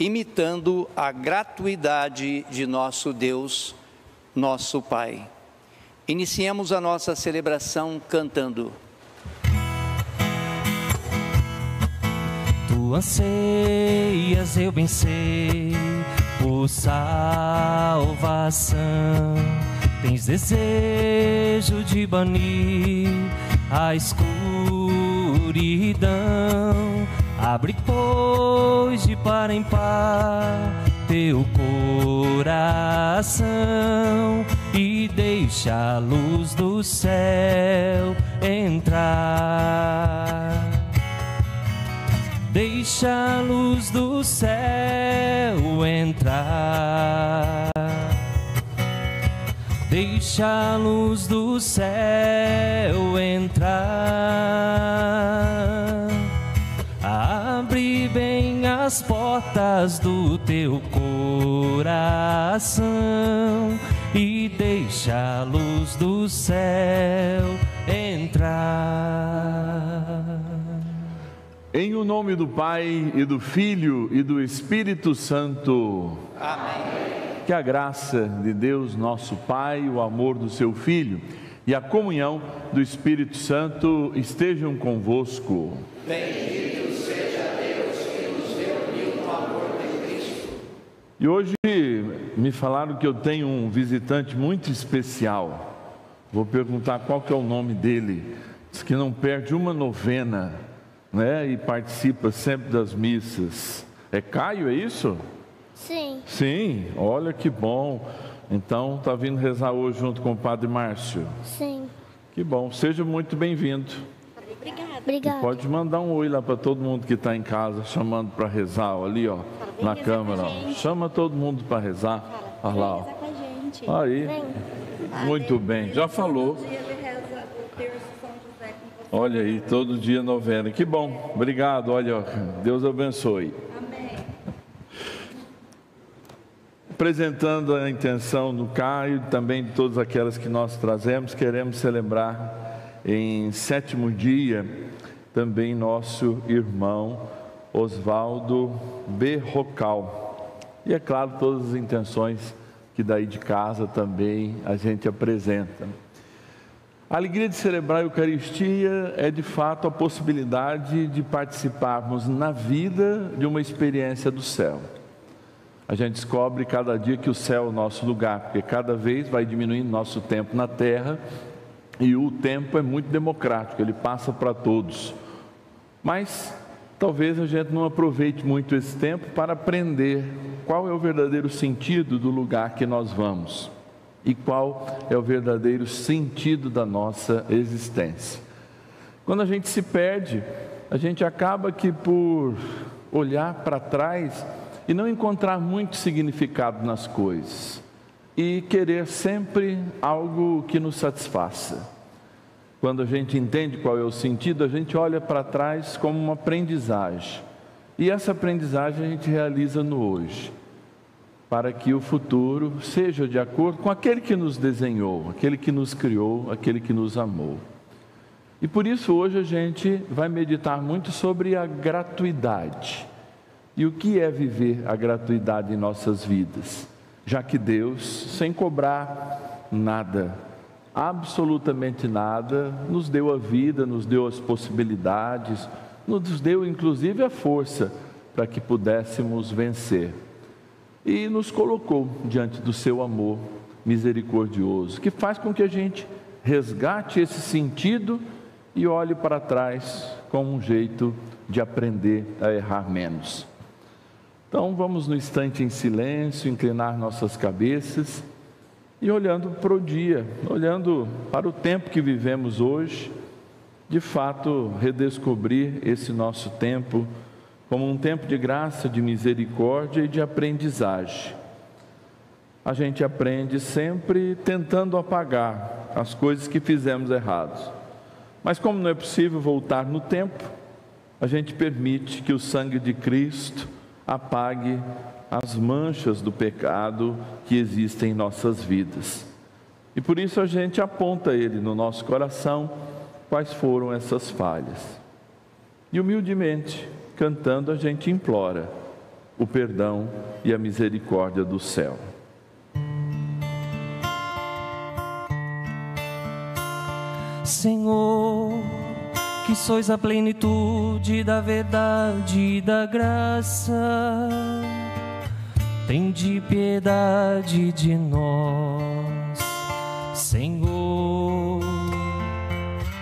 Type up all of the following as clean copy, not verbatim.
imitando a gratuidade de nosso Deus, nosso Pai. Iniciemos a nossa celebração cantando. Tu anseias, eu bem sei, por salvação. Tens desejo de banir a escuridão. Abre, pois, de par em par teu coração e deixa a luz do céu entrar. Deixa a luz do céu entrar. Deixa a luz do céu entrar. Abre bem as portas do teu coração e deixa a luz do céu entrar. Em o nome do Pai, e do Filho, e do Espírito Santo. Amém. Que a graça de Deus, nosso Pai, o amor do seu Filho e a comunhão do Espírito Santo estejam convosco. Bendito seja Deus que nos reuniu no amor de Cristo. E hoje me falaram que eu tenho um visitante muito especial. Vou perguntar qual que é o nome dele. Diz que não perde uma novena, né? E participa sempre das missas. É Caio, é isso? Sim. Sim, olha que bom. Então, está vindo rezar hoje junto com o Padre Márcio? Sim. Que bom, seja muito bem-vindo. Obrigada. Pode mandar um oi lá para todo mundo que está em casa, chamando para rezar, ali ó, na câmera. Ó. Chama todo mundo para rezar. Olha lá, ó. Aí, muito bem, já falou. Olha aí, todo dia novena. Que bom, obrigado, olha, ó. Deus abençoe. Apresentando a intenção do Caio, também de todas aquelas que nós trazemos, queremos celebrar em 7º dia também nosso irmão Oswaldo Berrocal. E é claro, todas as intenções que daí de casa também a gente apresenta. A alegria de celebrar a Eucaristia é de fato a possibilidade de participarmos na vida de uma experiência do céu. A gente descobre cada dia que o céu é o nosso lugar, porque cada vez vai diminuindo nosso tempo na terra e o tempo é muito democrático, ele passa para todos. Mas talvez a gente não aproveite muito esse tempo para aprender qual é o verdadeiro sentido do lugar que nós vamos e qual é o verdadeiro sentido da nossa existência. Quando a gente se perde, a gente acaba que por olhar para trás e não encontrar muito significado nas coisas, e querer sempre algo que nos satisfaça. Quando a gente entende qual é o sentido, a gente olha para trás como uma aprendizagem, e essa aprendizagem a gente realiza no hoje, para que o futuro seja de acordo com aquele que nos desenhou, aquele que nos criou, aquele que nos amou. E por isso hoje a gente vai meditar muito sobre a gratuidade. E o que é viver a gratuidade em nossas vidas? Já que Deus, sem cobrar nada, absolutamente nada, nos deu a vida, nos deu as possibilidades, nos deu inclusive a força para que pudéssemos vencer. E nos colocou diante do seu amor misericordioso, que faz com que a gente resgate esse sentido e olhe para trás como um jeito de aprender a errar menos. Então vamos no instante em silêncio, inclinar nossas cabeças e olhando para o dia, olhando para o tempo que vivemos hoje, de fato redescobrir esse nosso tempo como um tempo de graça, de misericórdia e de aprendizagem. A gente aprende sempre tentando apagar as coisas que fizemos errados, mas como não é possível voltar no tempo, a gente permite que o sangue de Cristo apague as manchas do pecado que existem em nossas vidas. E por isso a gente aponta ele no nosso coração quais foram essas falhas. E humildemente, cantando, a gente implora: o perdão e a misericórdia do céu. Senhor, que sois a plenitude da verdade e da graça, tende piedade de nós. Senhor,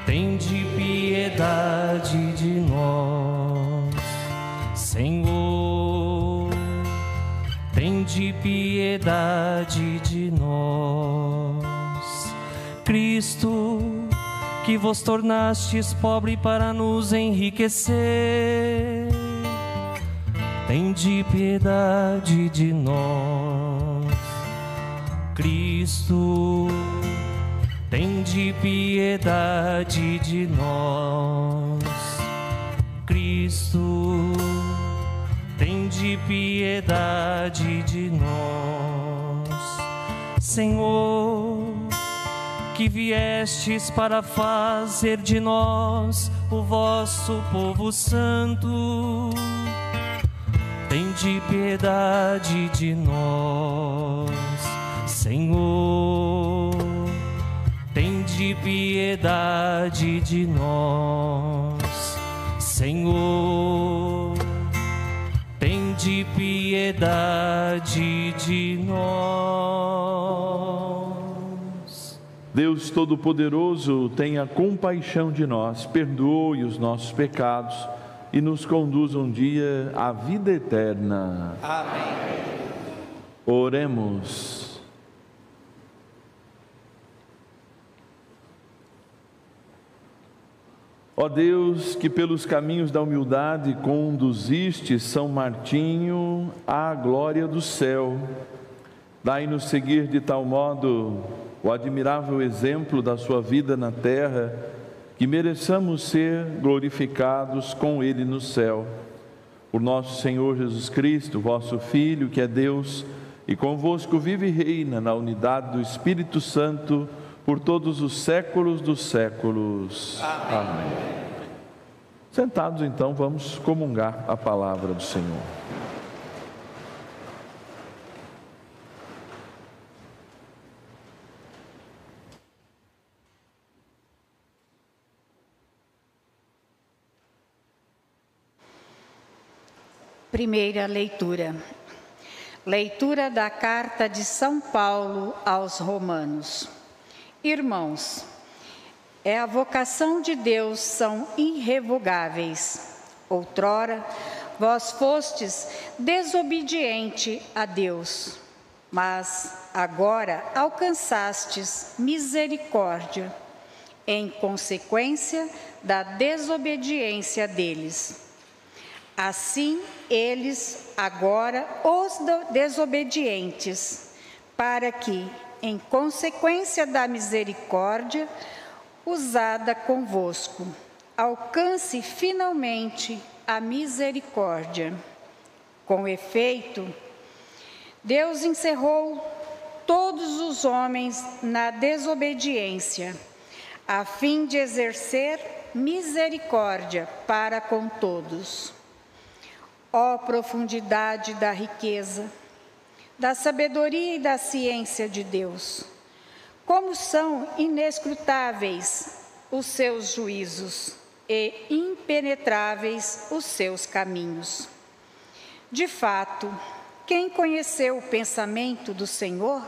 tende piedade de nós. Senhor, tende piedade de nós. Cristo, que vos tornastes pobre para nos enriquecer, tende piedade de nós. Cristo, tende piedade de nós. Cristo, tende piedade de nós. Senhor, que viestes para fazer de nós o vosso povo santo, tende piedade de nós. Senhor, tende piedade de nós. Senhor, tende piedade de nós. Deus Todo-Poderoso, tenha compaixão de nós, perdoe os nossos pecados e nos conduza um dia à vida eterna. Amém. Oremos. Ó Deus, que pelos caminhos da humildade conduziste São Martinho à glória do céu, dai-nos seguir de tal modo o admirável exemplo da sua vida na terra, que mereçamos ser glorificados com ele no céu. Por nosso Senhor Jesus Cristo, vosso Filho, que é Deus, e convosco vive e reina na unidade do Espírito Santo, por todos os séculos dos séculos. Amém. Amém. Sentados então, vamos comungar a palavra do Senhor. Primeira leitura. Leitura da carta de São Paulo aos Romanos. Irmãos, a vocação de Deus são irrevogáveis. Outrora, vós fostes desobediente a Deus, mas agora alcançastes misericórdia, em consequência da desobediência deles. Assim, eles agora os desobedientes, para que, em consequência da misericórdia usada convosco, alcance finalmente a misericórdia. Com efeito, Deus encerrou todos os homens na desobediência, a fim de exercer misericórdia para com todos. Ó profundidade da riqueza, da sabedoria e da ciência de Deus! Como são inescrutáveis os seus juízos e impenetráveis os seus caminhos. De fato, quem conheceu o pensamento do Senhor?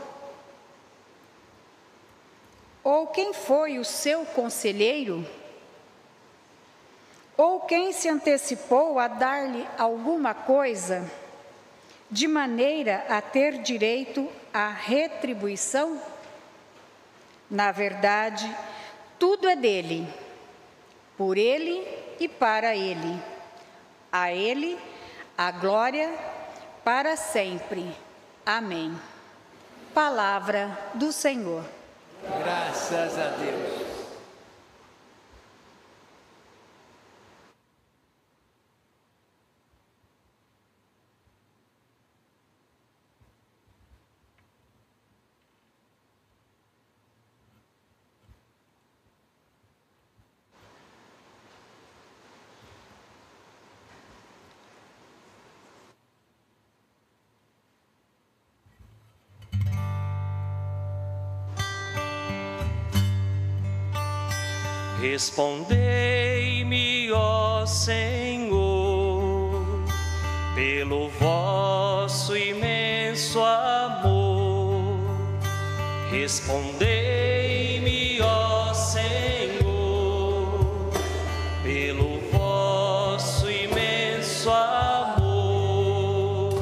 Ou quem foi o seu conselheiro? Ou quem se antecipou a dar-lhe alguma coisa, de maneira a ter direito à retribuição? Na verdade, tudo é dele, por ele e para ele. A ele a glória para sempre. Amém. Palavra do Senhor. Graças a Deus. Respondei-me, ó Senhor, pelo vosso imenso amor. Respondei-me, ó Senhor, pelo vosso imenso amor.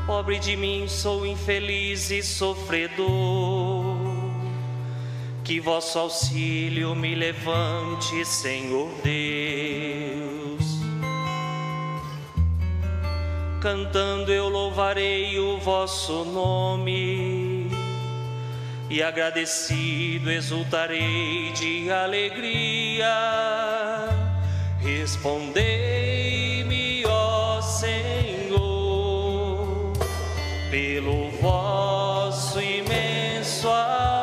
Pobre de mim, sou infeliz e sofredor. Que vosso auxílio me levante, Senhor Deus. Cantando eu louvarei o vosso nome, e agradecido exultarei de alegria. Respondei-me, ó Senhor, pelo vosso imenso amor.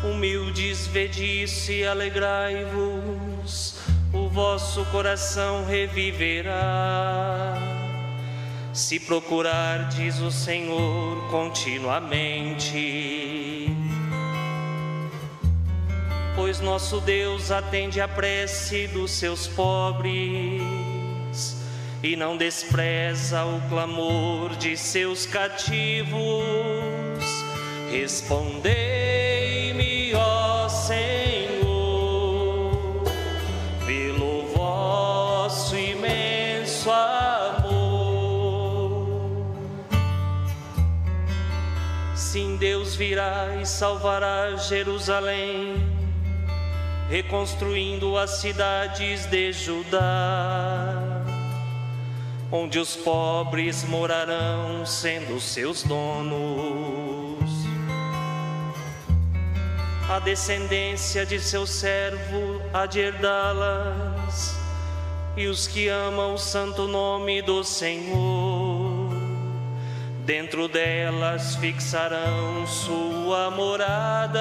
Humildes, vede-se e alegrai-vos, o vosso coração reviverá. Se procurardes o Senhor continuamente, pois nosso Deus atende a prece dos seus pobres e não despreza o clamor de seus cativos. Respondei-me, ó Senhor, pelo vosso imenso amor. Sim, Deus virá e salvará Jerusalém, reconstruindo as cidades de Judá, onde os pobres morarão sendo seus donos. A descendência de seu servo há de herdá-las, e os que amam o santo nome do Senhor, dentro delas fixarão sua morada.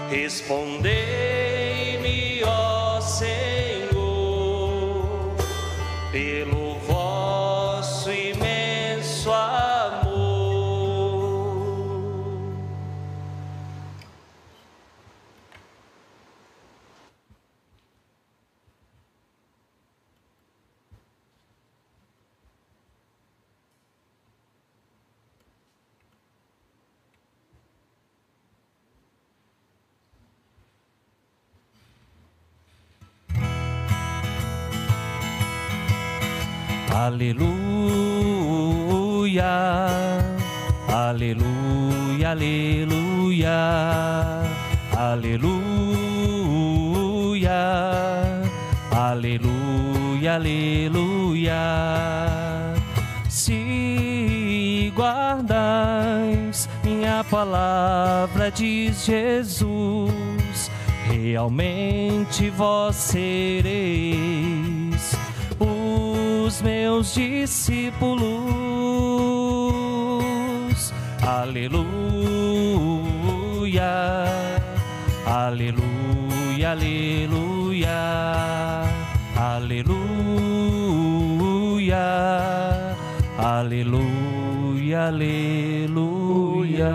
Respondei-me, ó Senhor, pelo vosso imenso amor. Aleluia, aleluia, aleluia, aleluia, aleluia, aleluia. Se guardais minha palavra, diz Jesus, realmente vós sereis os meus discípulos. Aleluia, aleluia, aleluia, aleluia, aleluia, aleluia.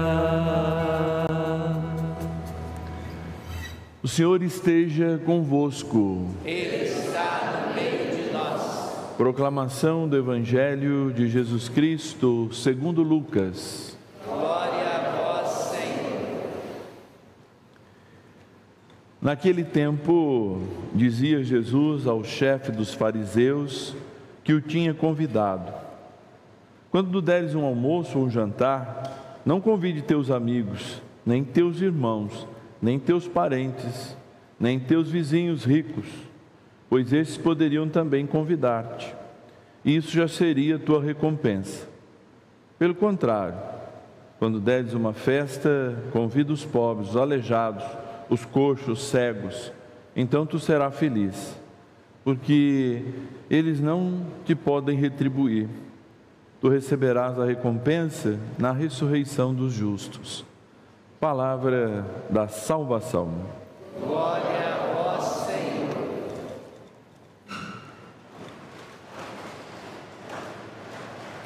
O Senhor esteja convosco. Ele está no meio de nós. Proclamação do Evangelho de Jesus Cristo segundo Lucas. Glória a vós, Senhor. Naquele tempo, dizia Jesus ao chefe dos fariseus que o tinha convidado: quando deres um almoço ou um jantar, não convide teus amigos, nem teus irmãos, nem teus parentes, nem teus vizinhos ricos, pois esses poderiam também convidar-te, e isso já seria tua recompensa. Pelo contrário, quando deres uma festa, convida os pobres, os aleijados, os coxos, os cegos, então tu serás feliz, porque eles não te podem retribuir. Tu receberás a recompensa na ressurreição dos justos. Palavra da salvação. Glória a vós, Senhor.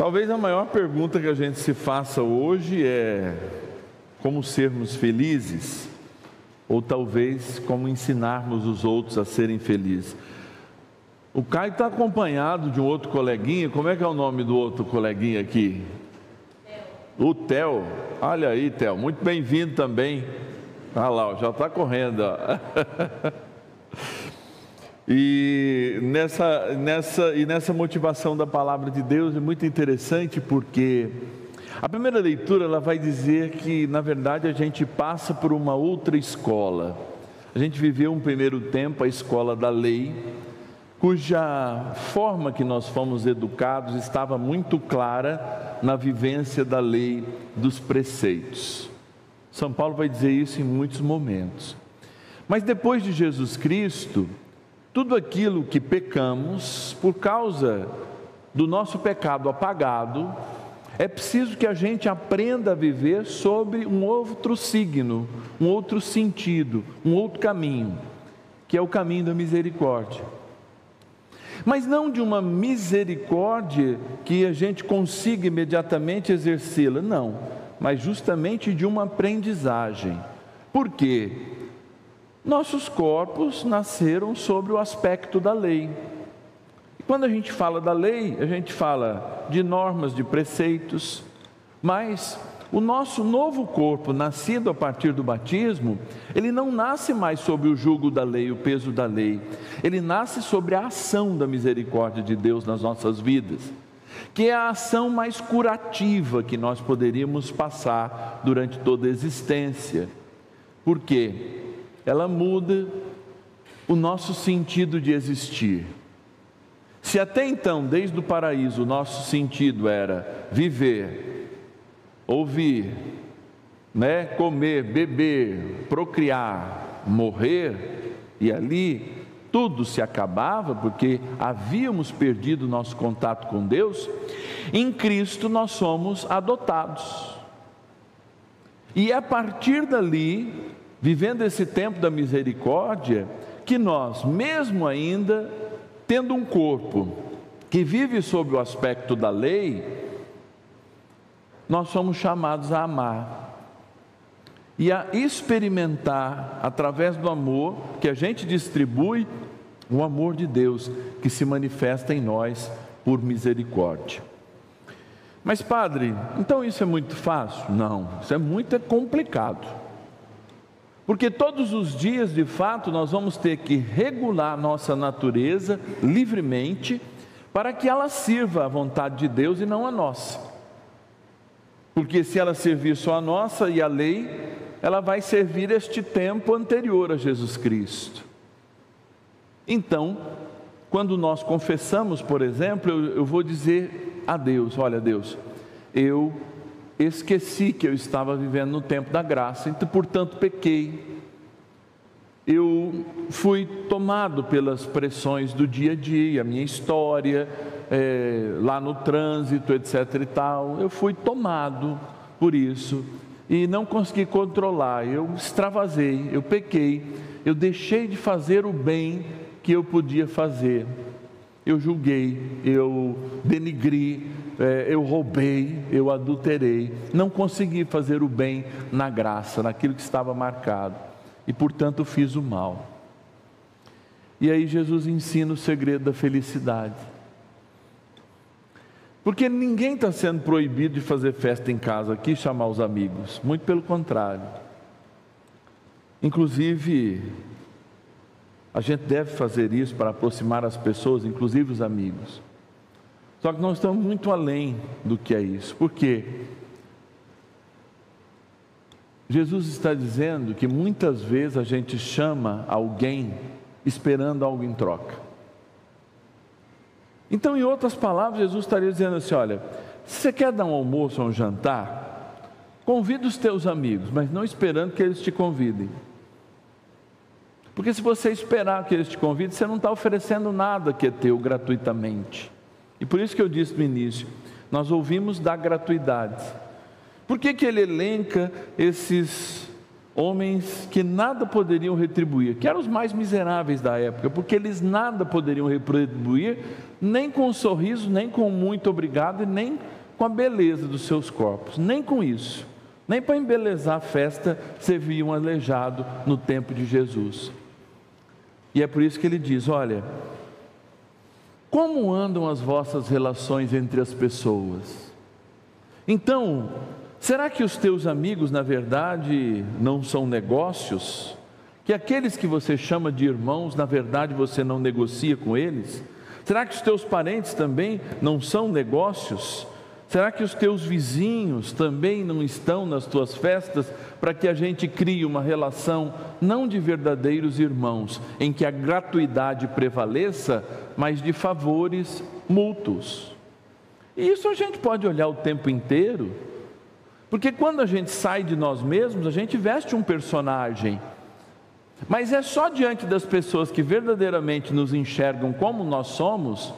Talvez a maior pergunta que a gente se faça hoje é como sermos felizes, ou talvez como ensinarmos os outros a serem felizes. O Caio está acompanhado de um outro coleguinha. Como é que é o nome do outro coleguinha aqui? O Theo. Olha aí, Theo, muito bem-vindo também. Olha lá, já está correndo, ó. E nessa motivação da palavra de Deus é muito interessante, porque a primeira leitura ela vai dizer que na verdade a gente passa por uma outra escola. A gente viveu um primeiro tempo a escola da lei, cuja forma que nós fomos educados estava muito clara na vivência da lei dos preceitos. São Paulo vai dizer isso em muitos momentos. Mas depois de Jesus Cristo, tudo aquilo que pecamos, por causa do nosso pecado apagado, é preciso que a gente aprenda a viver sob um outro signo, um outro sentido, um outro caminho, que é o caminho da misericórdia. Mas não de uma misericórdia que a gente consiga imediatamente exercê-la, não, mas justamente de uma aprendizagem. Por quê? Nossos corpos nasceram sobre o aspecto da lei. E quando a gente fala da lei, a gente fala de normas, de preceitos, mas o nosso novo corpo, nascido a partir do batismo, ele não nasce mais sob o jugo da lei, o peso da lei. Ele nasce sobre a ação da misericórdia de Deus nas nossas vidas, que é a ação mais curativa que nós poderíamos passar durante toda a existência. Por quê? Ela muda o nosso sentido de existir. Se até então, desde o paraíso, o nosso sentido era viver, ouvir, comer, beber, procriar, morrer, e ali tudo se acabava, porque havíamos perdido nosso contato com Deus, em Cristo nós somos adotados. E é a partir dali, vivendo esse tempo da misericórdia, que nós, mesmo ainda tendo um corpo que vive sob o aspecto da lei, nós somos chamados a amar e a experimentar, através do amor que a gente distribui, o amor de Deus que se manifesta em nós por misericórdia. Mas padre, então isso é muito fácil? Não, isso é muito complicado, porque todos os dias de fato nós vamos ter que regular nossa natureza livremente, para que ela sirva à vontade de Deus e não a nossa. Porque se ela servir só a nossa e a lei, ela vai servir este tempo anterior a Jesus Cristo. Então, quando nós confessamos, por exemplo, eu vou dizer a Deus: olha Deus, eu esqueci que eu estava vivendo no tempo da graça, então portanto pequei. Eu fui tomado pelas pressões do dia a dia, a minha história, lá no trânsito, etc e tal, eu fui tomado por isso, e não consegui controlar, eu extravasei, eu pequei, eu deixei de fazer o bem que eu podia fazer, eu julguei, eu denigri, eu roubei, eu adulterei, não consegui fazer o bem na graça, naquilo que estava marcado, e portanto fiz o mal. E aí Jesus ensina o segredo da felicidade, porque ninguém está sendo proibido de fazer festa em casa aqui, chamar os amigos, muito pelo contrário. Inclusive, a gente deve fazer isso para aproximar as pessoas, inclusive os amigos. Só que nós estamos muito além do que é isso. Por quê? Jesus está dizendo que muitas vezes a gente chama alguém esperando algo em troca. Então, em outras palavras, Jesus estaria dizendo assim: olha, se você quer dar um almoço ou um jantar, convida os teus amigos, mas não esperando que eles te convidem. Porque se você esperar que eles te convidem, você não está oferecendo nada que é teu gratuitamente. E por isso que eu disse no início, nós ouvimos da gratuidade. Por que ele elenca esses homens que nada poderiam retribuir, que eram os mais miseráveis da época? Porque eles nada poderiam retribuir, nem com um sorriso, nem com muito obrigado, e nem com a beleza dos seus corpos, nem com isso, nem para embelezar a festa servia um aleijado no tempo de Jesus. E é por isso que ele diz: olha, como andam as vossas relações entre as pessoas? Então, será que os teus amigos, na verdade, não são negócios? Que aqueles que você chama de irmãos, na verdade, você não negocia com eles? Será que os teus parentes também não são negócios? Será que os teus vizinhos também não estão nas tuas festas, para que a gente crie uma relação não de verdadeiros irmãos, em que a gratuidade prevaleça, mas de favores mútuos? E isso a gente pode olhar o tempo inteiro, porque quando a gente sai de nós mesmos, a gente veste um personagem, mas é só diante das pessoas que verdadeiramente nos enxergam como nós somos,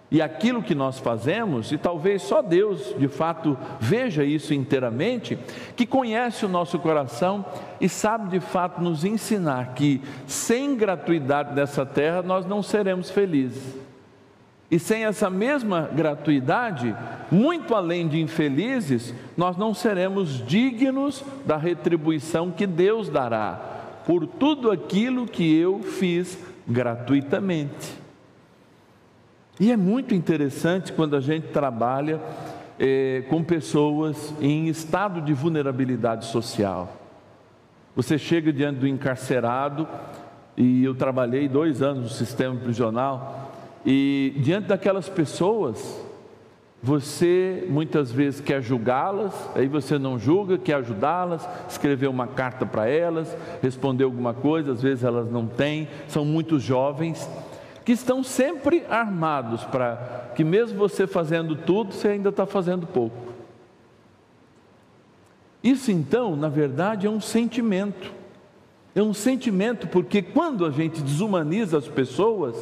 e aquilo que nós fazemos, e talvez só Deus de fato veja isso inteiramente, que conhece o nosso coração e sabe de fato nos ensinar que sem gratuidade dessa terra nós não seremos felizes, e sem essa mesma gratuidade, muito além de infelizes, nós não seremos dignos da retribuição que Deus dará por tudo aquilo que eu fiz gratuitamente. E é muito interessante quando a gente trabalha com pessoas em estado de vulnerabilidade social. Você chega diante do encarcerado, e eu trabalhei 2 anos no sistema prisional, e diante daquelas pessoas, você muitas vezes quer julgá-las, aí você não julga, quer ajudá-las, escrever uma carta para elas, responder alguma coisa, às vezes elas não têm, são muitos jovens que estão sempre armados para que mesmo você fazendo tudo, você ainda está fazendo pouco. Isso então, na verdade, é um sentimento porque quando a gente desumaniza as pessoas,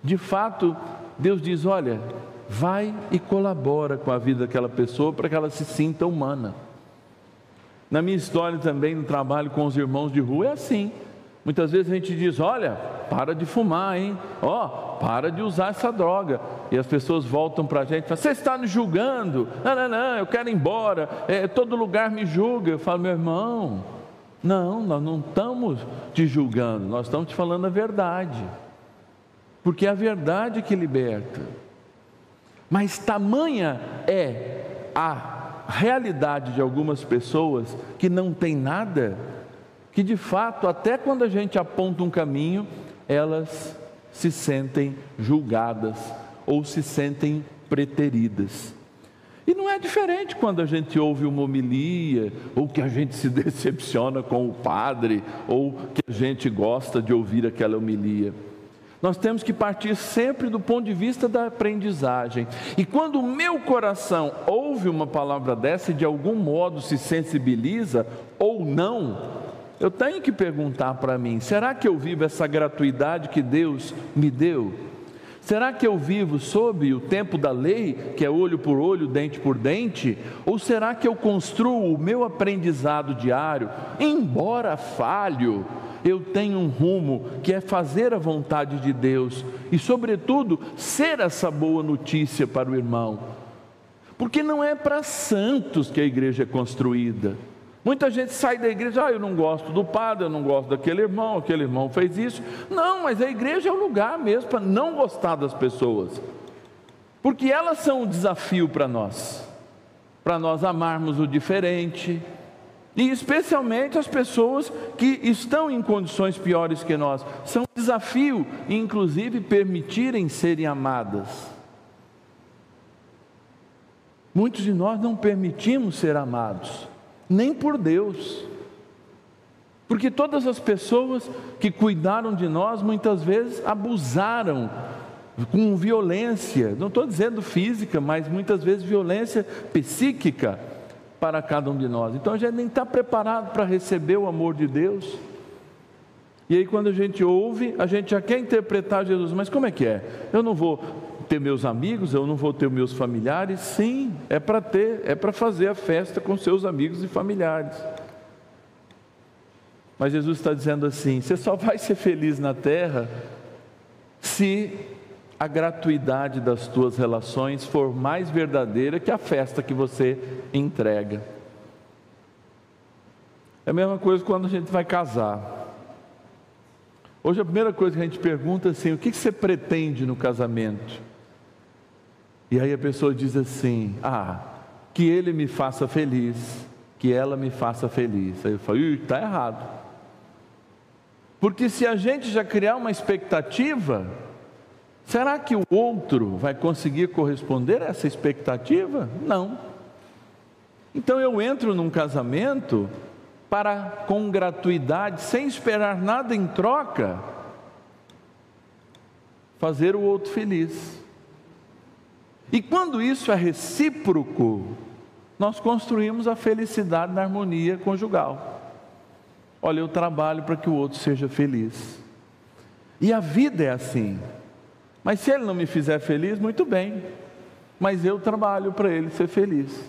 de fato, Deus diz: olha, vai e colabora com a vida daquela pessoa para que ela se sinta humana. Na minha história também, no trabalho com os irmãos de rua, é assim. Muitas vezes a gente diz: olha, para de fumar, hein? Para de usar essa droga. E as pessoas voltam para a gente e falam: você está nos julgando? Não, eu quero ir embora, todo lugar me julga. Eu falo: meu irmão, não, nós não estamos te julgando, nós estamos te falando a verdade, porque é a verdade que liberta. Mas tamanha é a realidade de algumas pessoas que não tem nada, que de fato, até quando a gente aponta um caminho, elas se sentem julgadas ou se sentem preteridas. E não é diferente quando a gente ouve uma homilia, ou que a gente se decepciona com o padre, ou que a gente gosta de ouvir aquela homilia. Nós temos que partir sempre do ponto de vista da aprendizagem. E quando o meu coração ouve uma palavra dessa e de algum modo se sensibiliza ou não, eu tenho que perguntar para mim: será que eu vivo essa gratuidade que Deus me deu? Será que eu vivo sob o tempo da lei, que é olho por olho, dente por dente? Ou será que eu construo o meu aprendizado diário, embora falho, eu tenho um rumo que é fazer a vontade de Deus e, sobretudo, ser essa boa notícia para o irmão? Porque não é para santos que a igreja é construída. Muita gente sai da igreja: eu não gosto do padre, eu não gosto daquele irmão, aquele irmão fez isso. Não, mas a igreja é o lugar mesmo para não gostar das pessoas, porque elas são um desafio para nós amarmos o diferente, e especialmente as pessoas que estão em condições piores que nós. São um desafio, inclusive, permitirem serem amadas. Muitos de nós não permitimos ser amados, nem por Deus, porque todas as pessoas que cuidaram de nós muitas vezes abusaram com violência, não estou dizendo física, mas muitas vezes violência psíquica para cada um de nós. Então a gente nem está preparado para receber o amor de Deus. E aí quando a gente ouve, a gente já quer interpretar Jesus: mas como é que é? Eu não vou ter meus amigos, eu não vou ter meus familiares? Sim, é para fazer a festa com seus amigos e familiares. Mas Jesus está dizendo assim: você só vai ser feliz na terra se a gratuidade das tuas relações for mais verdadeira que a festa que você entrega. É a mesma coisa quando a gente vai casar. Hoje a primeira coisa que a gente pergunta é assim: o que você pretende no casamento? E aí a pessoa diz assim: que ele me faça feliz, que ela me faça feliz. Aí eu falo: está errado. Porque se a gente já criar uma expectativa, será que o outro vai conseguir corresponder a essa expectativa? Não. Então eu entro num casamento para, com gratuidade, sem esperar nada em troca, fazer o outro feliz. E quando isso é recíproco, nós construímos a felicidade na harmonia conjugal. Olha, eu trabalho para que o outro seja feliz. E a vida é assim. Mas se ele não me fizer feliz, muito bem. Mas eu trabalho para ele ser feliz.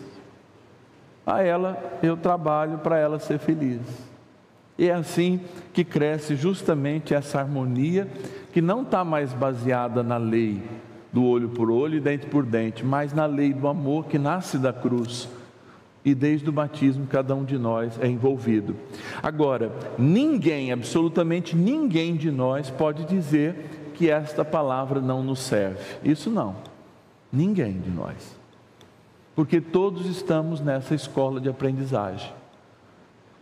A ela, eu trabalho para ela ser feliz. E é assim que cresce justamente essa harmonia, que não está mais baseada na lei do olho por olho e dente por dente, mas na lei do amor que nasce da cruz. E desde o batismo cada um de nós é envolvido. Agora, ninguém, absolutamente ninguém de nós pode dizer que esta palavra não nos serve. Isso não. Ninguém de nós. Porque todos estamos nessa escola de aprendizagem.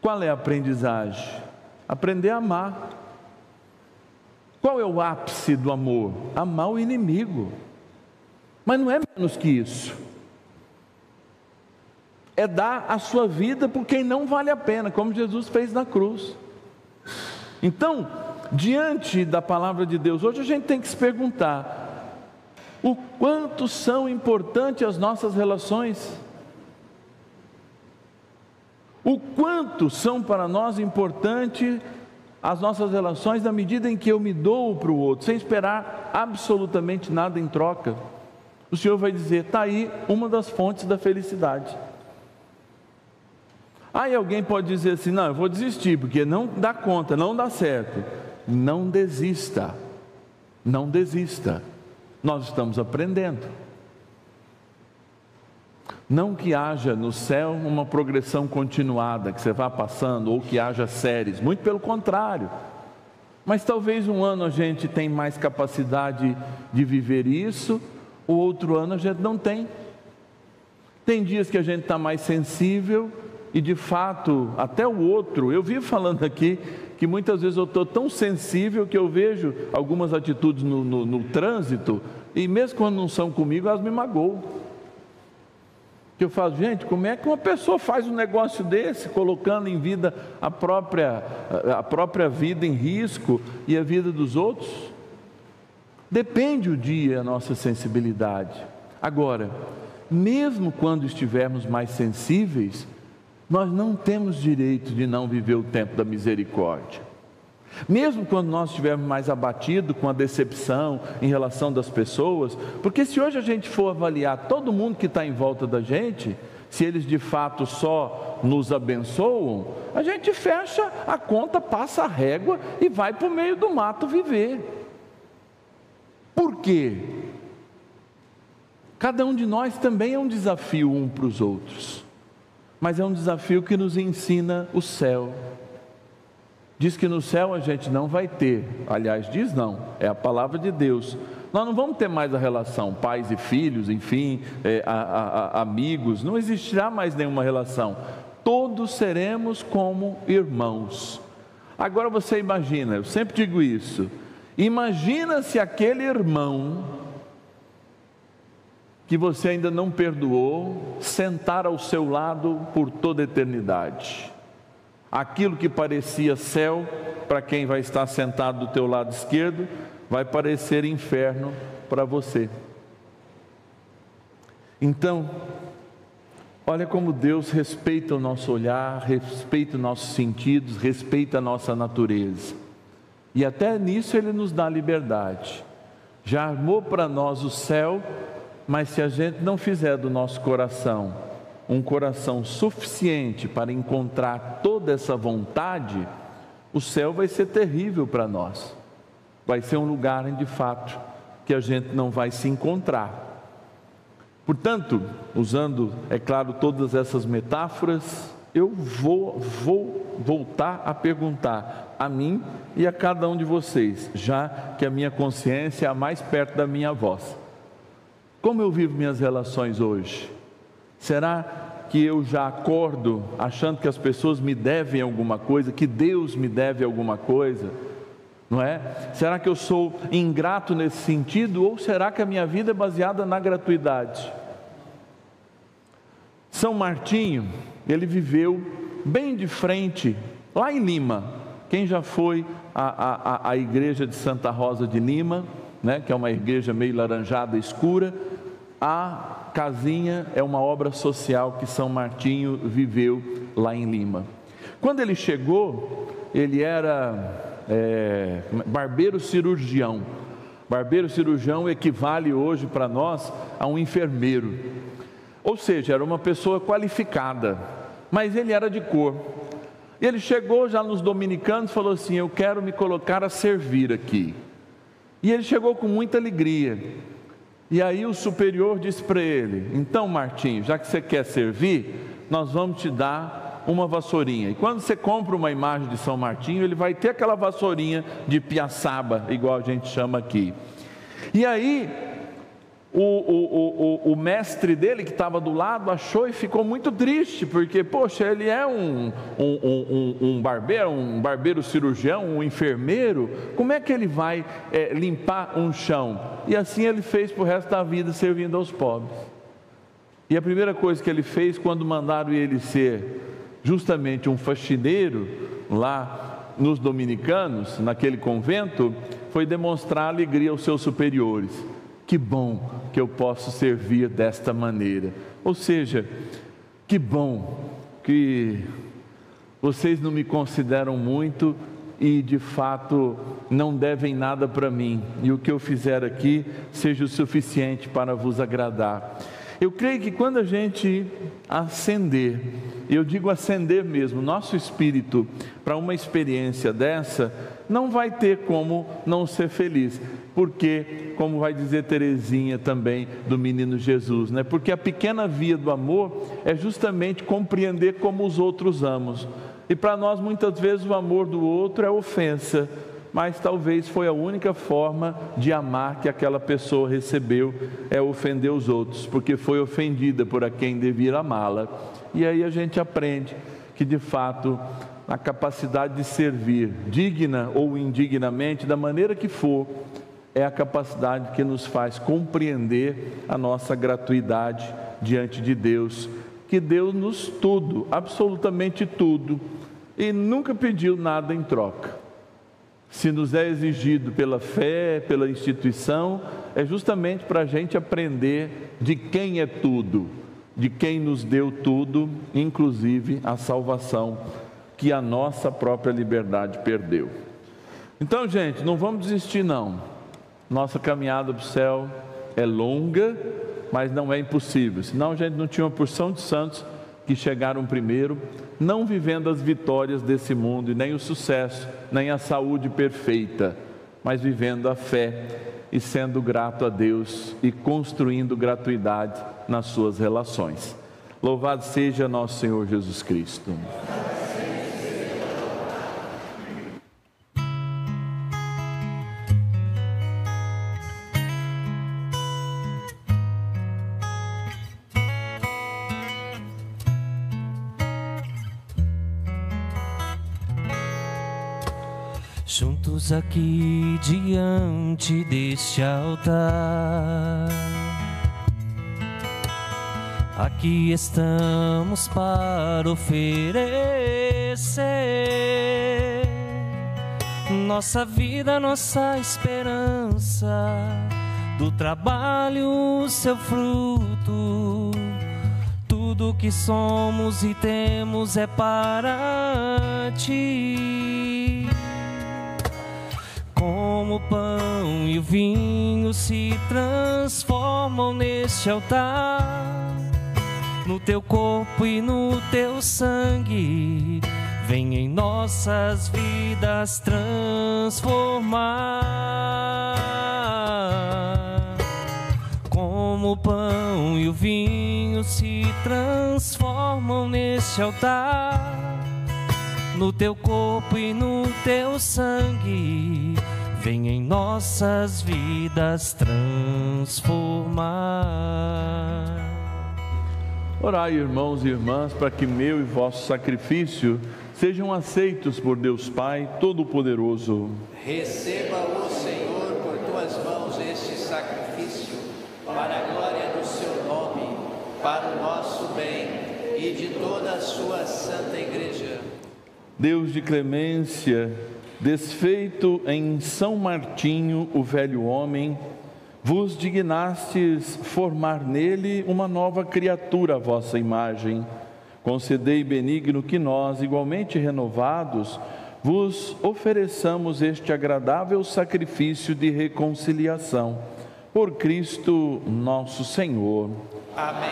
Qual é a aprendizagem? Aprender a amar. Qual é o ápice do amor? Amar o inimigo. Mas não é menos que isso. É dar a sua vida por quem não vale a pena, como Jesus fez na cruz. Então, diante da palavra de Deus, hoje a gente tem que se perguntar: o quanto são importantes as nossas relações? O quanto são para nós importantes as nossas relações na medida em que eu me dou para o outro, sem esperar absolutamente nada em troca. O Senhor vai dizer: está aí uma das fontes da felicidade. Aí alguém pode dizer assim: não, eu vou desistir, porque não dá conta, não dá certo. Não desista, não desista. Nós estamos aprendendo. Não que haja no céu uma progressão continuada, que você vá passando, ou que haja séries, muito pelo contrário. Mas talvez um ano a gente tem mais capacidade de viver isso, o outro ano a gente não tem. Tem dias que a gente está mais sensível e de fato, até o outro, eu vivo falando aqui que muitas vezes eu estou tão sensível que eu vejo algumas atitudes no trânsito, e mesmo quando não são comigo, elas me magoam. Que eu falo: gente, como é que uma pessoa faz um negócio desse, colocando em vida a própria vida em risco e a vida dos outros? Depende o dia a nossa sensibilidade. Agora, mesmo quando estivermos mais sensíveis, nós não temos direito de não viver o tempo da misericórdia. Mesmo quando nós estivermos mais abatidos com a decepção em relação das pessoas, porque se hoje a gente for avaliar todo mundo que está em volta da gente, se eles de fato só nos abençoam, a gente fecha a conta, passa a régua e vai para o meio do mato viver. Por quê? Cada um de nós também é um desafio um para os outros. Mas é um desafio que nos ensina o céu. Diz que no céu a gente não vai ter, aliás, diz não, é a palavra de Deus. Nós não vamos ter mais a relação pais e filhos, enfim, amigos, não existirá mais nenhuma relação. Todos seremos como irmãos. Agora você imagina, eu sempre digo isso, imagina se aquele irmão que você ainda não perdoou, sentar ao seu lado por toda a eternidade. Aquilo que parecia céu, para quem vai estar sentado do teu lado esquerdo, vai parecer inferno para você. Então, olha como Deus respeita o nosso olhar, respeita os nossos sentidos, respeita a nossa natureza. E até nisso Ele nos dá liberdade. Já armou para nós o céu, mas se a gente não fizer do nosso coração um coração suficiente para encontrar toda essa vontade, o céu vai ser terrível para nós. Vai ser um lugar, de fato, que a gente não vai se encontrar. Portanto, usando, é claro, todas essas metáforas, eu vou voltar a perguntar a mim e a cada um de vocês, já que a minha consciência é a mais perto da minha voz. Como eu vivo minhas relações hoje? Será que eu já acordo achando que as pessoas me devem alguma coisa, que Deus me deve alguma coisa? Não é? Será que eu sou ingrato nesse sentido, ou será que a minha vida é baseada na gratuidade? São Martinho, ele viveu bem de frente, lá em Lima. Quem já foi à igreja de Santa Rosa de Lima, né, que é uma igreja meio laranjada escura, a casinha é uma obra social que São Martinho viveu lá em Lima. Quando ele chegou, ele era barbeiro cirurgião. Barbeiro cirurgião equivale hoje para nós a um enfermeiro. Ou seja, era uma pessoa qualificada, mas ele era de cor. Ele chegou já nos dominicanos e falou assim: eu quero me colocar a servir aqui. E ele chegou com muita alegria. E aí o superior disse para ele: então, Martinho, já que você quer servir, nós vamos te dar uma vassourinha. E quando você compra uma imagem de São Martinho, ele vai ter aquela vassourinha de piaçaba, igual a gente chama aqui. E aí o mestre dele, que estava do lado, achou e ficou muito triste, porque, poxa, ele é um barbeiro cirurgião, um enfermeiro, como é que ele vai limpar um chão? E assim ele fez para o resto da vida, servindo aos pobres. E a primeira coisa que ele fez, quando mandaram ele ser justamente um faxineiro, lá nos dominicanos, naquele convento, foi demonstrar alegria aos seus superiores. Que bom que eu posso servir desta maneira. Ou seja, que bom que vocês não me consideram muito e de fato não devem nada para mim, e o que eu fizer aqui seja o suficiente para vos agradar. Eu creio que quando a gente acender, eu digo acender mesmo, nosso espírito para uma experiência dessa, não vai ter como não ser feliz. Porque, como vai dizer Teresinha também do Menino Jesus, né? Porque a pequena via do amor é justamente compreender como os outros amam. E para nós muitas vezes o amor do outro é ofensa, mas talvez foi a única forma de amar que aquela pessoa recebeu, é ofender os outros, porque foi ofendida por a quem devia amá-la. E aí a gente aprende que de fato a capacidade de servir, digna ou indignamente, da maneira que for, é a capacidade que nos faz compreender a nossa gratuidade diante de Deus, que deu-nos tudo, absolutamente tudo, e nunca pediu nada em troca. Se nos é exigido pela fé, pela instituição, é justamente para a gente aprender de quem é tudo, de quem nos deu tudo, inclusive a salvação, que a nossa própria liberdade perdeu. Então, gente, não vamos desistir não. Nossa caminhada para o céu é longa, mas não é impossível. Senão a gente não tinha uma porção de santos que chegaram primeiro, não vivendo as vitórias desse mundo, e nem o sucesso, nem a saúde perfeita, mas vivendo a fé e sendo grato a Deus e construindo gratuidade nas suas relações. Louvado seja nosso Senhor Jesus Cristo. Juntos aqui diante deste altar, aqui estamos para oferecer nossa vida, nossa esperança, do trabalho seu fruto. Tudo que somos e temos é para ti. Como o pão e o vinho se transformam neste altar, no teu corpo e no teu sangue, vem em nossas vidas transformar. como o pão e o vinho se transformam neste altar, no teu corpo e no teu sangue, vem em nossas vidas transformar. Orai, irmãos e irmãs, para que meu e vosso sacrifício sejam aceitos por Deus Pai Todo-Poderoso. Receba, ó Senhor, por tuas mãos este sacrifício, para a glória do seu nome, para o nosso bem e de toda a sua santa Igreja. Deus de clemência, desfeito em São Martinho, o velho homem, vos dignastes formar nele uma nova criatura à vossa imagem. Concedei benigno que nós, igualmente renovados, vos ofereçamos este agradável sacrifício de reconciliação. Por Cristo nosso Senhor. Amém.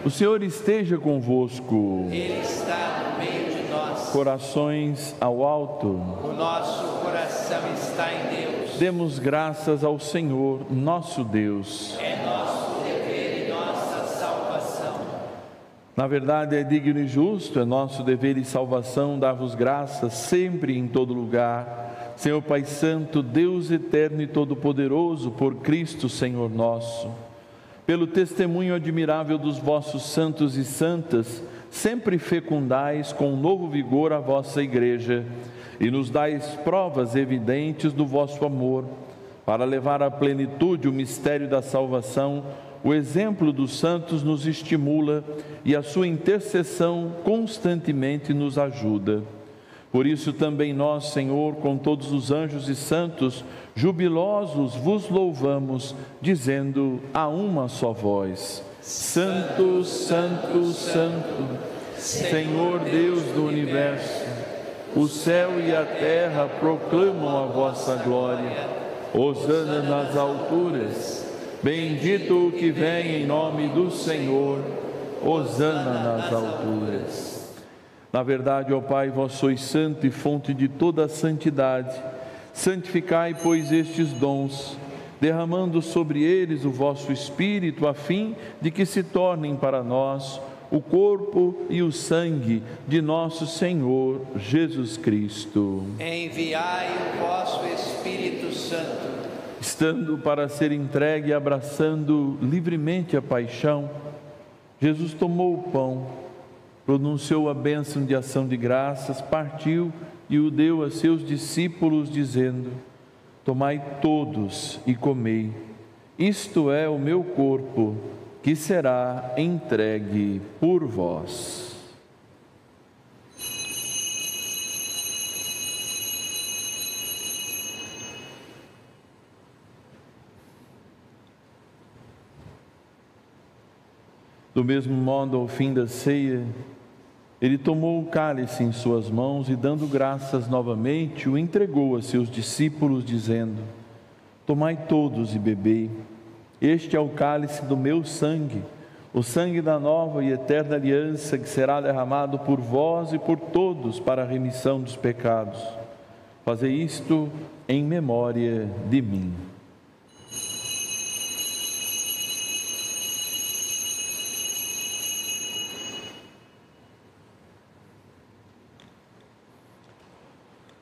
O Senhor esteja convosco. Ele está no meio de nós. Corações ao alto. O nosso coração está em Deus. Demos graças ao Senhor, nosso Deus. É nosso dever e nossa salvação. Na verdade, é digno e justo, é nosso dever e salvação dar-vos graças sempre e em todo lugar. Senhor Pai Santo, Deus eterno e todo-poderoso, por Cristo, Senhor nosso. Pelo testemunho admirável dos vossos santos e santas, sempre fecundais com novo vigor a vossa Igreja e nos dais provas evidentes do vosso amor, para levar à plenitude o mistério da salvação. O exemplo dos santos nos estimula e a sua intercessão constantemente nos ajuda. Por isso também nós, Senhor, com todos os anjos e santos, jubilosos vos louvamos, dizendo a uma só voz: Santo, Santo, Santo, Senhor Deus do Universo, o céu e a terra proclamam a vossa glória. Hosana nas alturas. Bendito o que vem em nome do Senhor. Hosana nas alturas. Na verdade, ó Pai, vós sois santo e fonte de toda a santidade. Santificai, pois, estes dons, derramando sobre eles o vosso Espírito, a fim de que se tornem para nós o corpo e o sangue de nosso Senhor Jesus Cristo. Enviai o vosso Espírito Santo. Estando para ser entregue e abraçando livremente a paixão, Jesus tomou o pão, pronunciou a bênção de ação de graças, partiu e o deu a seus discípulos, dizendo: Tomai todos e comei, isto é o meu corpo, que será entregue por vós. Do mesmo modo, ao fim da ceia, ele tomou o cálice em suas mãos e, dando graças novamente, o entregou a seus discípulos, dizendo: Tomai todos e bebei. Este é o cálice do meu sangue, o sangue da nova e eterna aliança, que será derramado por vós e por todos para a remissão dos pecados. Fazei isto em memória de mim.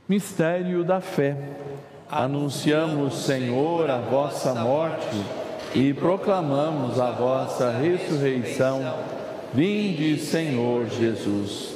Mistério da fé. Anunciamos, Senhor, a vossa morte e proclamamos a vossa ressurreição. Vinde, Senhor Jesus.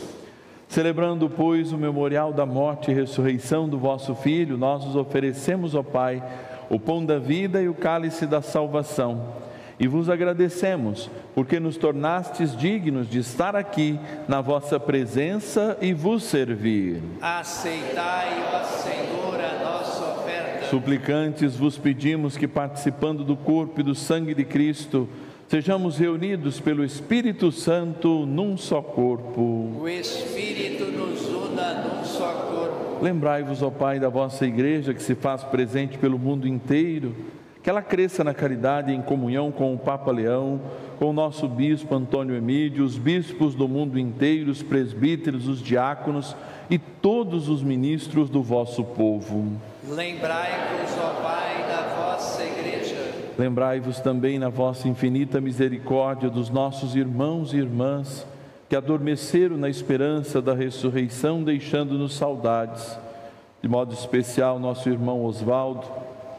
Celebrando, pois, o memorial da morte e ressurreição do vosso Filho, nós os oferecemos, ó Pai, o pão da vida e o cálice da salvação. E vos agradecemos, porque nos tornastes dignos de estar aqui na vossa presença e vos servir. Aceitai, ó Senhor, a nossa oferta. Suplicantes vos pedimos que, participando do corpo e do sangue de Cristo, sejamos reunidos pelo Espírito Santo num só corpo. O Espírito nos una num só corpo. Lembrai-vos, ó Pai, da vossa Igreja, que se faz presente pelo mundo inteiro, que ela cresça na caridade em comunhão com o Papa Leão, com o nosso Bispo Antônio Emídio, os bispos do mundo inteiro, os presbíteros, os diáconos e todos os ministros do vosso povo. Lembrai-vos, ó Pai, da vossa Igreja, Lembrai-vos também na vossa infinita misericórdia dos nossos irmãos e irmãs que adormeceram na esperança da ressurreição, deixando-nos saudades. De modo especial, nosso irmão Osvaldo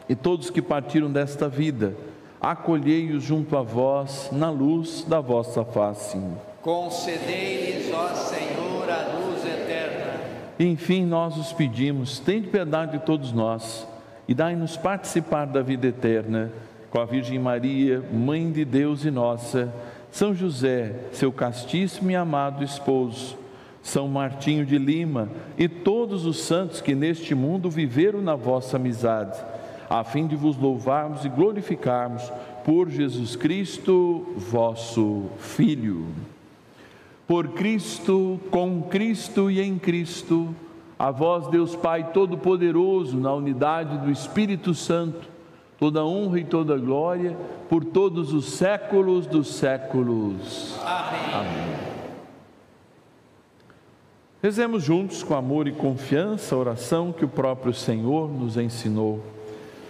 e todos que partiram desta vida, acolhei-os junto a vós na luz da vossa face. Concedei-lhes, ó Senhor, a luz eterna. Enfim, nós os pedimos, tende piedade de todos nós e dai-nos participar da vida eterna, com a Virgem Maria, Mãe de Deus e nossa, São José, seu castíssimo e amado esposo, São Martinho de Lima e todos os santos que neste mundo viveram na vossa amizade, a fim de vos louvarmos e glorificarmos por Jesus Cristo, vosso Filho. Por Cristo, com Cristo e em Cristo, a vós, Deus Pai Todo-Poderoso, na unidade do Espírito Santo, toda honra e toda glória, por todos os séculos dos séculos. Amém. Amém. Rezemos juntos com amor e confiança a oração que o próprio Senhor nos ensinou.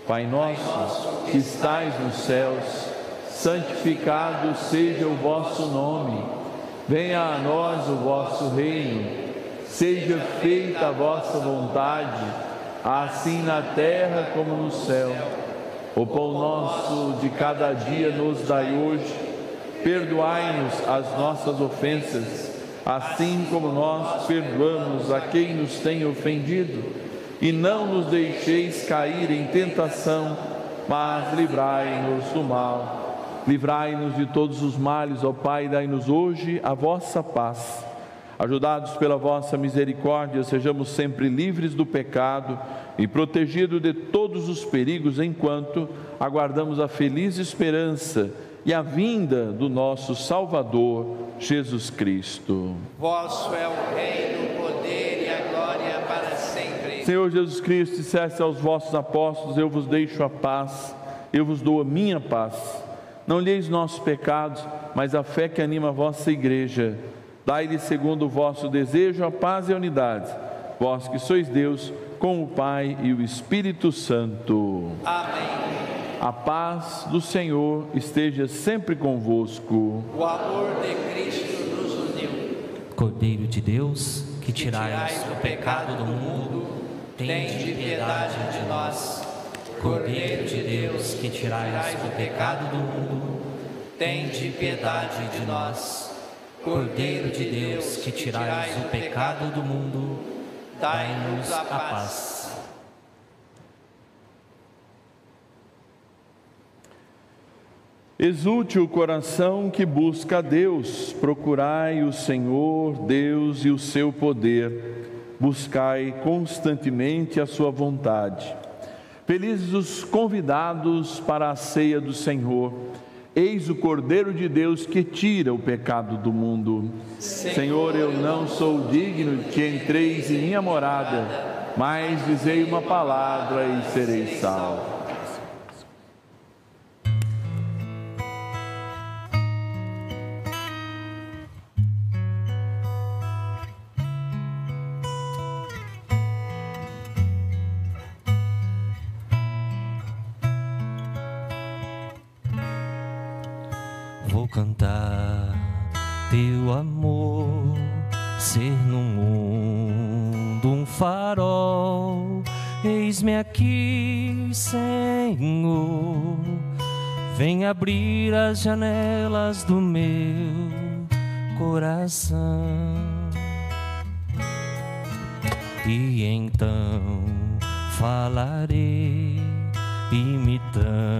Pai nosso, que estais nos céus, santificado seja o vosso nome. Venha a nós o vosso reino. Seja feita a vossa vontade, assim na terra como no céu. O pão nosso de cada dia nos dai hoje. Perdoai-nos as nossas ofensas, assim como nós perdoamos a quem nos tem ofendido. E não nos deixeis cair em tentação, mas livrai-nos do mal. Livrai-nos de todos os males, ó Pai, dai-nos hoje a vossa paz. Ajudados pela vossa misericórdia, sejamos sempre livres do pecado e protegidos de todos os perigos, enquanto aguardamos a feliz esperança e a vinda do nosso Salvador, Jesus Cristo. Vosso é o reino, o poder e a glória para sempre. Senhor Jesus Cristo, disseste aos vossos apóstolos: eu vos deixo a paz, eu vos dou a minha paz. Não olheis nossos pecados, mas a fé que anima a vossa igreja. Dai-lhe segundo o vosso desejo a paz e a unidade, vós que sois Deus, com o Pai e o Espírito Santo. Amém. A paz do Senhor esteja sempre convosco. O amor de Cristo nos uniu. Cordeiro de Deus, que tirais o pecado do mundo, tende piedade de nós. Cordeiro de Deus, que tirais o pecado do mundo, tende piedade de nós. Cordeiro de Deus, que tirais o pecado do mundo, dai-nos a paz. Exulte o coração que busca a Deus, procurai o Senhor, Deus e o seu poder, buscai constantemente a sua vontade. Felizes os convidados para a ceia do Senhor. Eis o Cordeiro de Deus que tira o pecado do mundo. Senhor, eu não sou digno de que entreis em minha morada, mas dizei uma palavra e serei salvo. Vou cantar teu amor, ser no mundo um farol. Eis-me aqui, Senhor, vem abrir as janelas do meu coração. E então falarei, imitando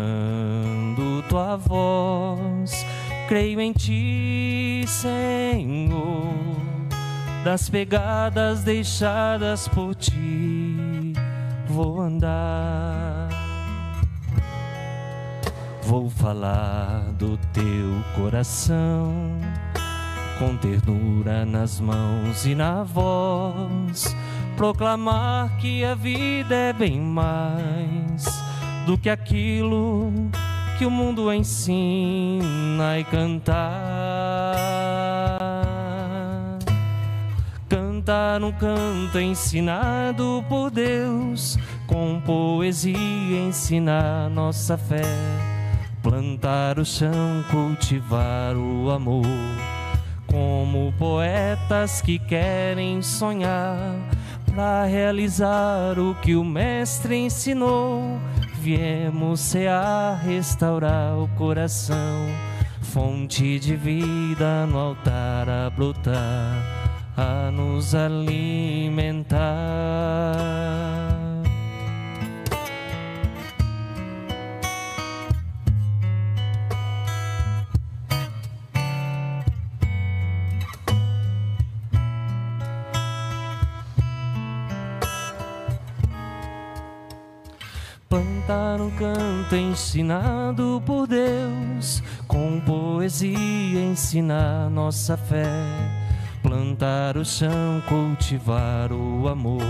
tua voz. Creio em ti, Senhor, das pegadas deixadas por ti vou andar. Vou falar do teu coração, com ternura nas mãos e na voz, proclamar que a vida é bem mais do que aquilo que o mundo ensina, e cantar um canto ensinado por Deus, com poesia ensinar nossa fé, plantar o chão, cultivar o amor, como poetas que querem sonhar, para realizar o que o Mestre ensinou. Viemos cear, restaurar o coração, fonte de vida no altar a brotar, a nos alimentar. Plantar um canto ensinado por Deus, com poesia ensinar nossa fé. Plantar o chão, cultivar o amor,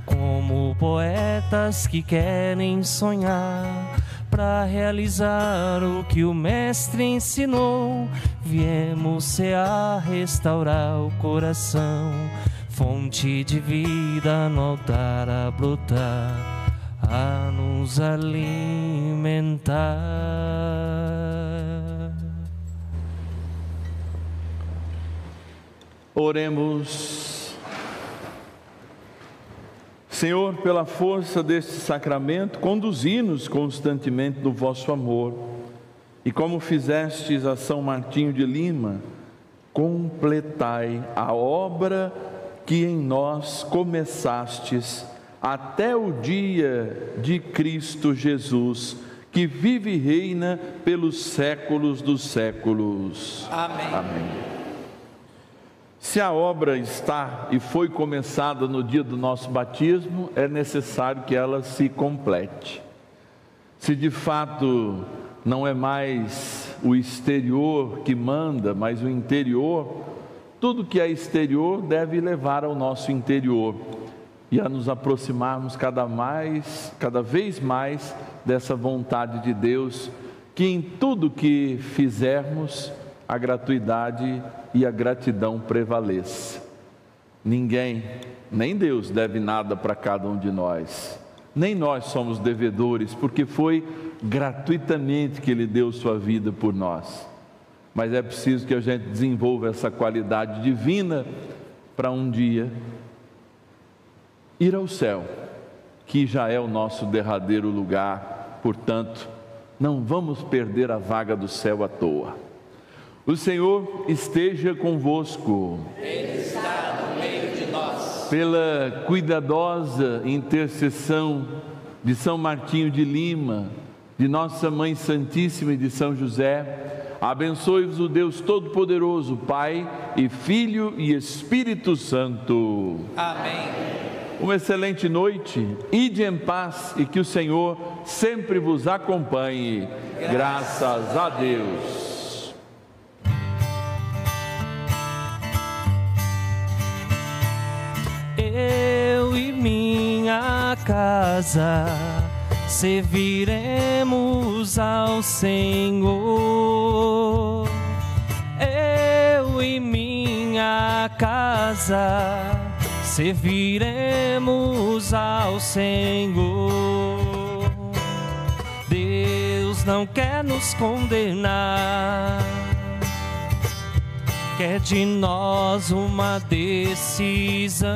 como poetas que querem sonhar, para realizar o que o Mestre ensinou. Viemos cear, restaurar o coração, fonte de vida no altar a brotar, a nos alimentar. Oremos. Senhor, pela força deste sacramento, conduzi-nos constantemente no vosso amor, e como fizestes a São Martinho de Lima, completai a obra que em nós começastes, até o dia de Cristo Jesus, que vive e reina pelos séculos dos séculos. Amém. Amém. Se a obra está e foi começada no dia do nosso batismo, é necessário que ela se complete. Se de fato não é mais o exterior que manda, mas o interior, tudo que é exterior deve levar ao nosso interior e a nos aproximarmos cada vez mais dessa vontade de Deus, que em tudo que fizermos a gratuidade e a gratidão prevaleça. Ninguém, nem Deus, deve nada para cada um de nós, nem nós somos devedores, porque foi gratuitamente que Ele deu sua vida por nós. Mas é preciso que a gente desenvolva essa qualidade divina para um dia ir ao céu, que já é o nosso derradeiro lugar. Portanto, não vamos perder a vaga do céu à toa. O Senhor esteja convosco. Ele está no meio de nós. Pela cuidadosa intercessão de São Martinho de Lima, de Nossa Mãe Santíssima e de São José, abençoe-vos o Deus Todo-Poderoso, Pai e Filho e Espírito Santo. Amém. Uma excelente noite, ide em paz e que o Senhor sempre vos acompanhe. Graças a Deus. Eu e minha casa serviremos ao Senhor. Eu e minha casa serviremos ao Senhor. Deus não quer nos condenar, quer de nós uma decisão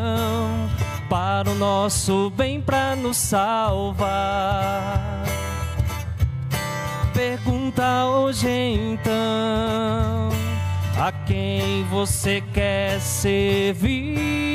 para o nosso bem, para nos salvar. Pergunta hoje então, a quem você quer servir?